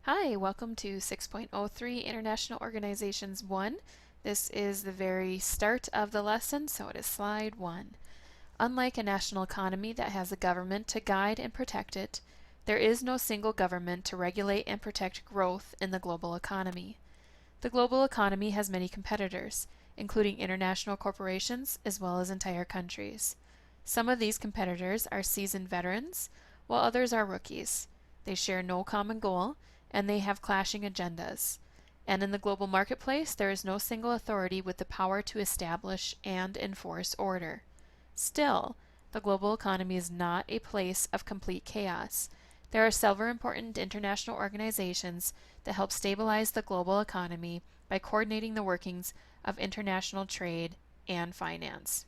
Hi, welcome to 6.03 International Organizations 1. This is the very start of the lesson, so it is slide 1. Unlike a national economy that has a government to guide and protect it, there is no single government to regulate and protect growth in the global economy. The global economy has many competitors, including international corporations as well as entire countries. Some of these competitors are seasoned veterans, while others are rookies. They share no common goal, and they have clashing agendas. And in the global marketplace, there is no single authority with the power to establish and enforce order. Still, the global economy is not a place of complete chaos. There are several important international organizations that help stabilize the global economy by coordinating the workings of international trade and finance.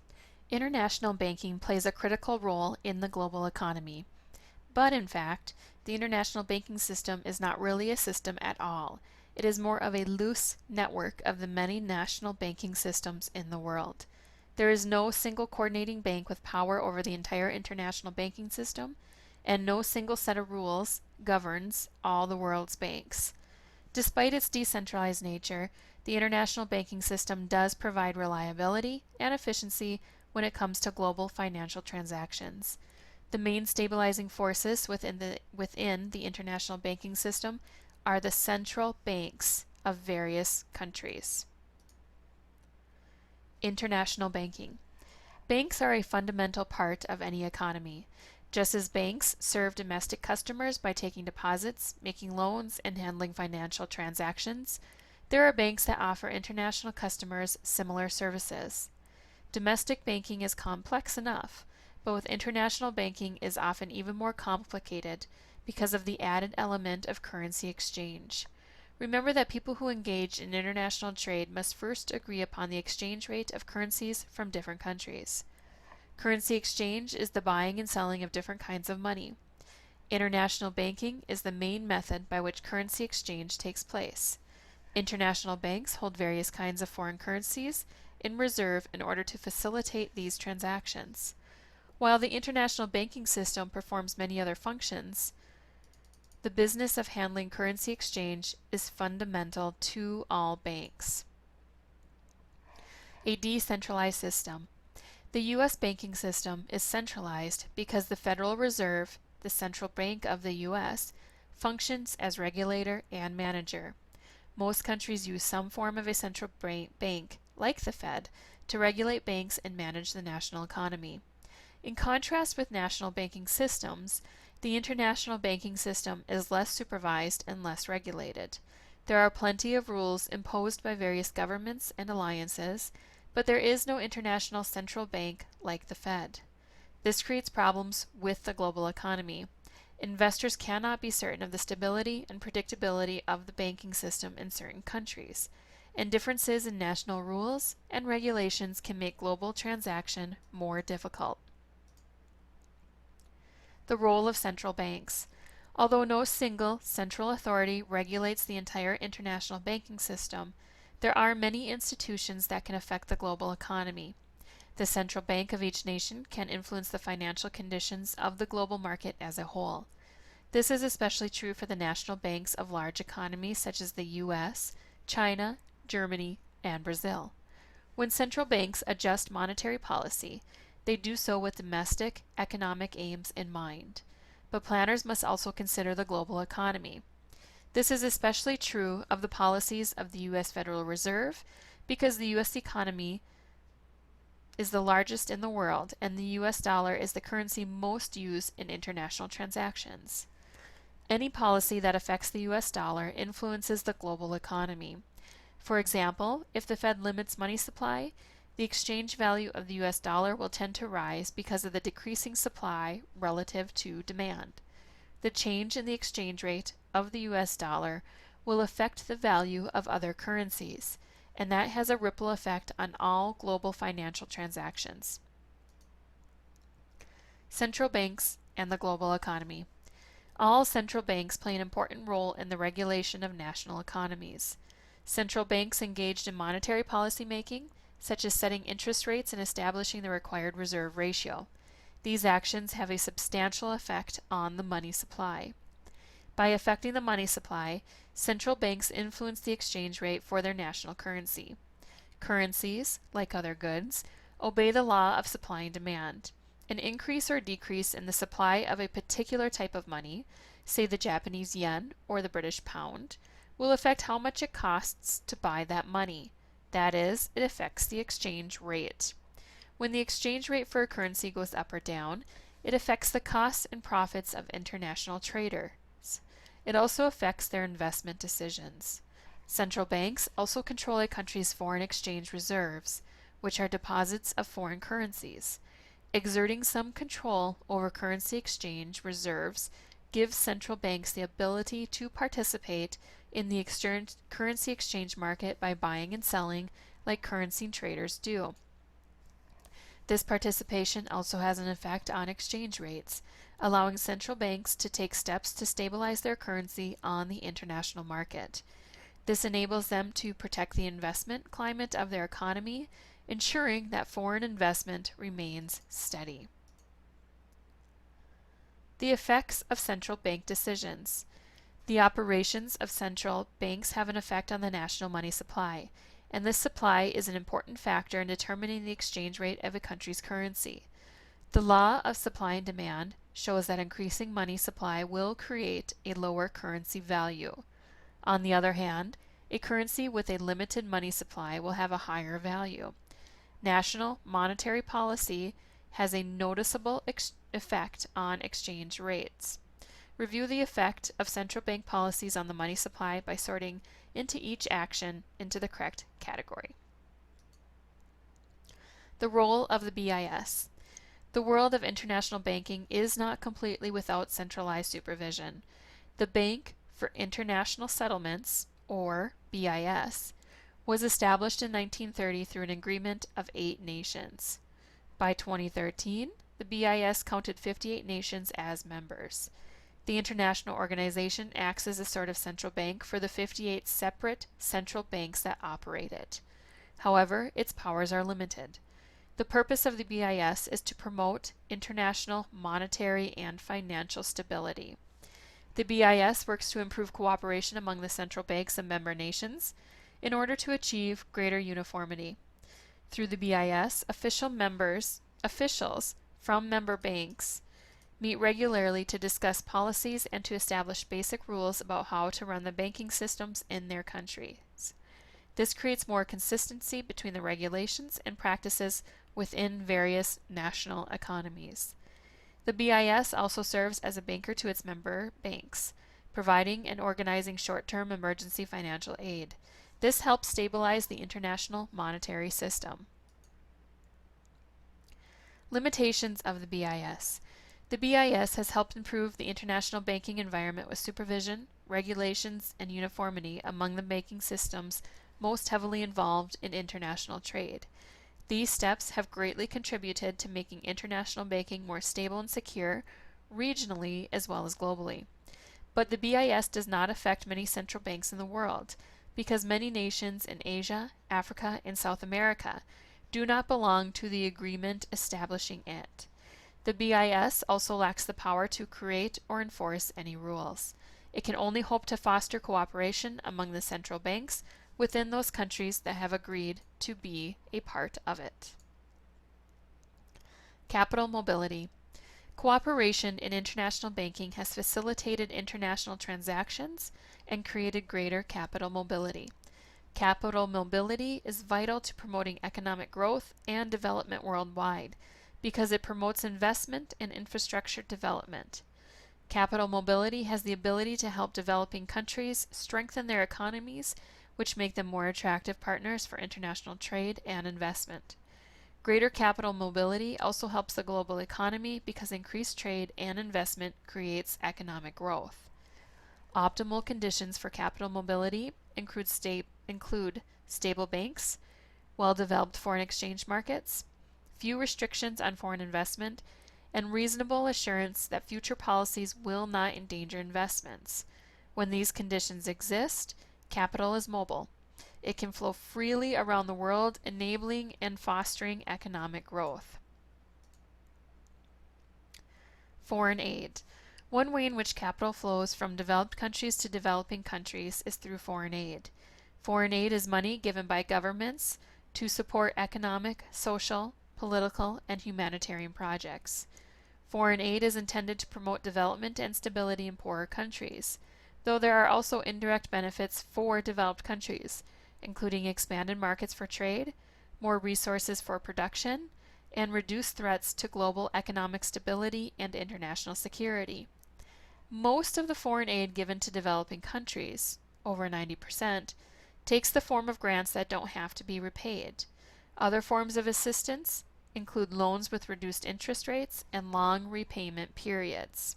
International banking plays a critical role in the global economy. But in fact, the international banking system is not really a system at all. It is more of a loose network of the many national banking systems in the world. There is no single coordinating bank with power over the entire international banking system, and no single set of rules governs all the world's banks. Despite its decentralized nature, the international banking system does provide reliability and efficiency when it comes to global financial transactions. The main stabilizing forces within the international banking system are the central banks of various countries. International banking. Banks are a fundamental part of any economy. Just as banks serve domestic customers by taking deposits, making loans, and handling financial transactions, there are banks that offer international customers similar services. Domestic banking is complex enough, but with international banking is often even more complicated because of the added element of currency exchange. Remember that people who engage in international trade must first agree upon the exchange rate of currencies from different countries. Currency exchange is the buying and selling of different kinds of money. International banking is the main method by which currency exchange takes place. International banks hold various kinds of foreign currencies in reserve in order to facilitate these transactions. While the international banking system performs many other functions, the business of handling currency exchange is fundamental to all banks. A decentralized system. The U.S. banking system is centralized because the Federal Reserve, the central bank of the U.S., functions as regulator and manager. Most countries use some form of a central bank, like the Fed, to regulate banks and manage the national economy. In contrast with national banking systems, the international banking system is less supervised and less regulated. There are plenty of rules imposed by various governments and alliances, but there is no international central bank like the Fed. This creates problems with the global economy. Investors cannot be certain of the stability and predictability of the banking system in certain countries, and differences in national rules and regulations can make global transaction more difficult. The role of central banks. Although no single central authority regulates the entire international banking system, there are many institutions that can affect the global economy. The central bank of each nation can influence the financial conditions of the global market as a whole. This is especially true for the national banks of large economies such as the US, China, Germany, and Brazil. When central banks adjust monetary policy, they do so with domestic economic aims in mind. But planners must also consider the global economy. This is especially true of the policies of the U.S. Federal Reserve because the U.S. economy is the largest in the world and the U.S. dollar is the currency most used in international transactions. Any policy that affects the U.S. dollar influences the global economy. For example, if the Fed limits money supply, the exchange value of the U.S. dollar will tend to rise because of the decreasing supply relative to demand. The change in the exchange rate of the U.S. dollar will affect the value of other currencies, and that has a ripple effect on all global financial transactions. Central banks and the global economy. All central banks play an important role in the regulation of national economies. Central banks engaged in monetary policy making, such as setting interest rates and establishing the required reserve ratio. These actions have a substantial effect on the money supply. By affecting the money supply, central banks influence the exchange rate for their national currency. Currencies, like other goods, obey the law of supply and demand. An increase or decrease in the supply of a particular type of money, say the Japanese yen or the British pound, will affect how much it costs to buy that money. That is, it affects the exchange rate. When the exchange rate for a currency goes up or down, it affects the costs and profits of international traders. It also affects their investment decisions. Central banks also control a country's foreign exchange reserves, which are deposits of foreign currencies. Exerting some control over currency exchange reserves gives central banks the ability to participate in the currency exchange market by buying and selling like currency traders do. This participation also has an effect on exchange rates, allowing central banks to take steps to stabilize their currency on the international market. This enables them to protect the investment climate of their economy, ensuring that foreign investment remains steady. The effects of central bank decisions. The operations of central banks have an effect on the national money supply, and this supply is an important factor in determining the exchange rate of a country's currency. The law of supply and demand shows that increasing money supply will create a lower currency value. On the other hand, a currency with a limited money supply will have a higher value. National monetary policy has a noticeable effect on exchange rates. Review the effect of central bank policies on the money supply by sorting into each action into the correct category. The role of the BIS. The world of international banking is not completely without centralized supervision. The Bank for International Settlements, or BIS, was established in 1930 through an agreement of 8 nations. By 2013, the BIS counted 58 nations as members. The international organization acts as a sort of central bank for the 58 separate central banks that operate it. However, its powers are limited. The purpose of the BIS is to promote international monetary and financial stability. The BIS works to improve cooperation among the central banks and member nations in order to achieve greater uniformity. Through the BIS, officials from member banks meet regularly to discuss policies and to establish basic rules about how to run the banking systems in their countries. This creates more consistency between the regulations and practices within various national economies. The BIS also serves as a banker to its member banks, providing and organizing short-term emergency financial aid. This helps stabilize the international monetary system. Limitations of the BIS. The BIS has helped improve the international banking environment with supervision, regulations, and uniformity among the banking systems most heavily involved in international trade. These steps have greatly contributed to making international banking more stable and secure, regionally as well as globally. But the BIS does not affect many central banks in the world, because many nations in Asia, Africa, and South America do not belong to the agreement establishing it. The BIS also lacks the power to create or enforce any rules. It can only hope to foster cooperation among the central banks within those countries that have agreed to be a part of it. Capital mobility. Cooperation in international banking has facilitated international transactions and created greater capital mobility. Capital mobility is vital to promoting economic growth and development worldwide because it promotes investment and infrastructure development. Capital mobility has the ability to help developing countries strengthen their economies, which make them more attractive partners for international trade and investment. Greater capital mobility also helps the global economy because increased trade and investment creates economic growth. Optimal conditions for capital mobility include stable banks, well-developed foreign exchange markets, few restrictions on foreign investment, and reasonable assurance that future policies will not endanger investments. When these conditions exist, capital is mobile. It can flow freely around the world, enabling and fostering economic growth. Foreign aid. One way in which capital flows from developed countries to developing countries is through foreign aid. Foreign aid is money given by governments to support economic, social, political, and humanitarian projects. Foreign aid is intended to promote development and stability in poorer countries, though there are also indirect benefits for developed countries, including expanded markets for trade, more resources for production, and reduced threats to global economic stability and international security. Most of the foreign aid given to developing countries, over 90%, takes the form of grants that don't have to be repaid. Other forms of assistance include loans with reduced interest rates and long repayment periods.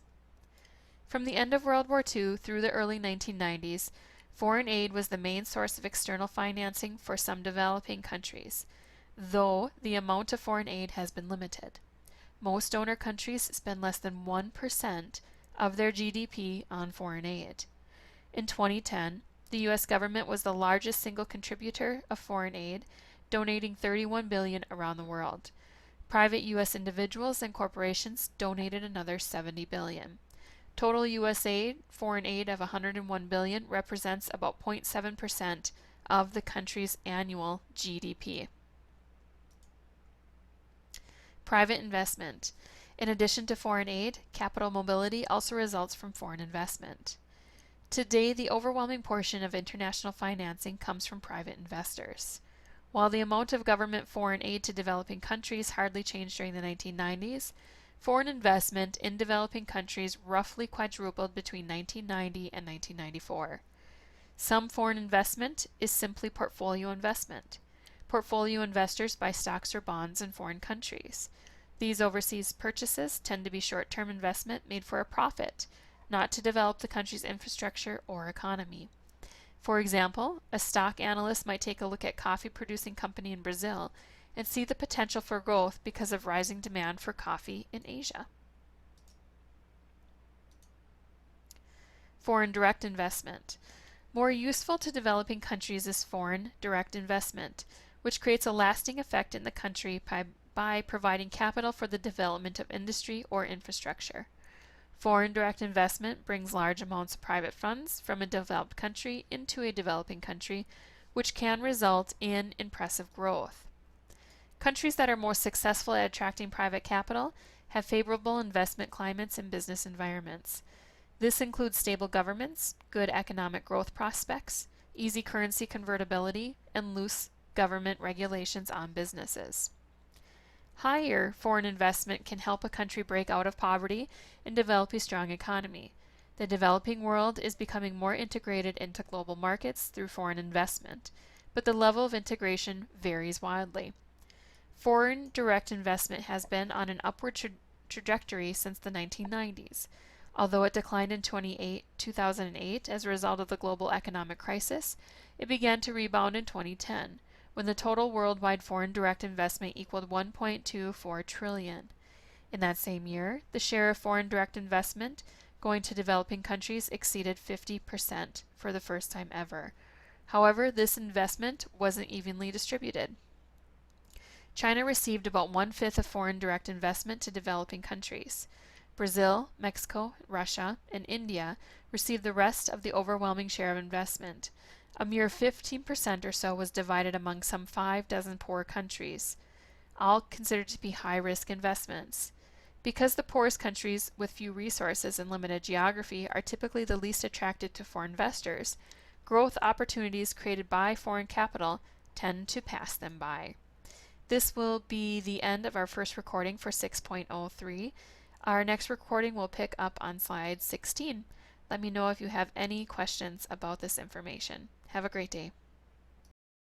From the end of World War II through the early 1990s, foreign aid was the main source of external financing for some developing countries, though the amount of foreign aid has been limited. Most donor countries spend less than 1% of their GDP on foreign aid. In 2010, the U.S. government was the largest single contributor of foreign aid, donating $31 billion around the world. Private U.S. individuals and corporations donated another $70 billion. Total U.S. foreign aid of $101 billion represents about 0.7% of the country's annual GDP. Private investment. In addition to foreign aid, capital mobility also results from foreign investment. Today, the overwhelming portion of international financing comes from private investors. While the amount of government foreign aid to developing countries hardly changed during the 1990s, foreign investment in developing countries roughly quadrupled between 1990 and 1994. Some foreign investment is simply portfolio investment. Portfolio investors buy stocks or bonds in foreign countries. These overseas purchases tend to be short-term investment made for a profit, not to develop the country's infrastructure or economy. For example, a stock analyst might take a look at a coffee-producing company in Brazil and see the potential for growth because of rising demand for coffee in Asia. Foreign direct investment. More useful to developing countries is foreign direct investment, which creates a lasting effect in the country by providing capital for the development of industry or infrastructure. Foreign direct investment brings large amounts of private funds from a developed country into a developing country, which can result in impressive growth. Countries that are most successful at attracting private capital have favorable investment climates and business environments. This includes stable governments, good economic growth prospects, easy currency convertibility, and loose government regulations on businesses. Higher foreign investment can help a country break out of poverty and develop a strong economy. The developing world is becoming more integrated into global markets through foreign investment, but the level of integration varies wildly. Foreign direct investment has been on an upward trajectory since the 1990s. Although it declined in 2008 as a result of the global economic crisis, it began to rebound in 2010. When the total worldwide foreign direct investment equaled $1.24 trillion. In that same year, the share of foreign direct investment going to developing countries exceeded 50% for the first time ever. However, this investment wasn't evenly distributed. China received about 1/5 of foreign direct investment to developing countries. Brazil, Mexico, Russia, and India received the rest of the overwhelming share of investment. A mere 15% or so was divided among some 6 poor countries, all considered to be high-risk investments. Because the poorest countries with few resources and limited geography are typically the least attracted to foreign investors, growth opportunities created by foreign capital tend to pass them by. This will be the end of our first recording for 6.03. Our next recording will pick up on slide 16. Let me know if you have any questions about this information. Have a great day.